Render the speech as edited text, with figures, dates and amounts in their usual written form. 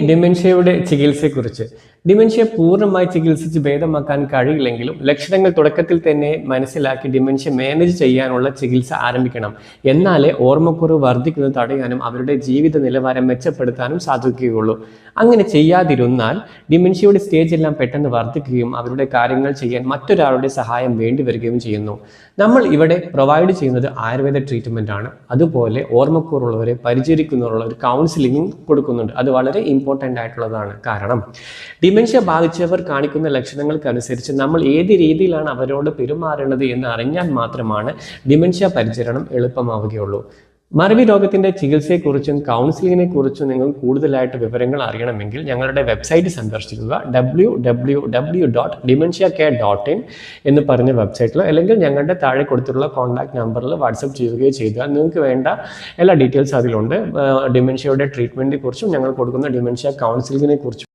ഡിമെൻഷ്യയുടെ ചികിത്സയെക്കുറിച്ച്. Dementia പൂർണ്ണമായി ചികിത്സിച്ച് ഭേദമാക്കാൻ കഴിയില്ലെങ്കിലും ലക്ഷണങ്ങൾ തുടക്കത്തിൽ തന്നെ മനസ്സിലാക്കി ഡിമെൻഷ്യ മാനേജ് ചെയ്യാനുള്ള ചികിത്സ ആരംഭിക്കണം. എന്നാലേ ഓർമ്മക്കുറവ് വർദ്ധിക്കുന്നത് തടയാനും അവരുടെ ജീവിത നിലവാരം മെച്ചപ്പെടുത്താനും സാധിക്കുകയുള്ളൂ. അങ്ങനെ ചെയ്യാതിരുന്നാൽ ഡിമെൻഷ്യയുടെ സ്റ്റേജ് എല്ലാം പെട്ടെന്ന് വർദ്ധിക്കുകയും അവരുടെ കാര്യങ്ങൾ ചെയ്യാൻ മറ്റൊരാളുടെ സഹായം വേണ്ടി വരികയും ചെയ്യുന്നു. നമ്മൾ ഇവിടെ പ്രൊവൈഡ് ചെയ്യുന്നത് ആയുർവേദ ട്രീറ്റ്മെന്റ് ആണ്. അതുപോലെ ഓർമ്മക്കുറവുള്ളവരെ പരിചരിക്കുന്നതിനുള്ള ഒരു കൗൺസിലിംഗും കൊടുക്കുന്നുണ്ട്. അത് വളരെ ഇമ്പോർട്ടൻ്റ് ആയിട്ടുള്ളതാണ്. കാരണം ഡിമെൻഷ്യ ബാധിച്ചവർ കാണിക്കുന്ന ലക്ഷണങ്ങൾക്കനുസരിച്ച് നമ്മൾ ഏത് രീതിയിലാണ് അവരോട് പെരുമാറേണ്ടത് എന്ന് അറിഞ്ഞാൽ മാത്രമാണ് ഡിമെൻഷ്യ പരിചരണം എളുപ്പമാവുകയുള്ളൂ. മറവി രോഗത്തിൻ്റെ ചികിത്സയെക്കുറിച്ചും കൗൺസിലിങ്ങിനെ കുറിച്ചും നിങ്ങൾ കൂടുതലായിട്ട് വിവരങ്ങൾ അറിയണമെങ്കിൽ ഞങ്ങളുടെ വെബ്സൈറ്റ് സന്ദർശിക്കുക. www.dementiacare.in എന്ന് പറഞ്ഞ വെബ്സൈറ്റിലോ അല്ലെങ്കിൽ ഞങ്ങളുടെ താഴെ കൊടുത്തിട്ടുള്ള കോൺടാക്ട് നമ്പറിൽ വാട്സപ്പ് ചെയ്യുകയോ ചെയ്താൽ നിങ്ങൾക്ക് വേണ്ട എല്ലാ ഡീറ്റെയിൽസ് അതിലുണ്ട്. ഡിമെൻഷ്യയുടെ ട്രീറ്റ്മെൻറ്റിനെ കുറിച്ചും ഞങ്ങൾ കൊടുക്കുന്ന ഡിമെൻഷ്യ കൗൺസിലിങ്ങിനെ കുറിച്ചും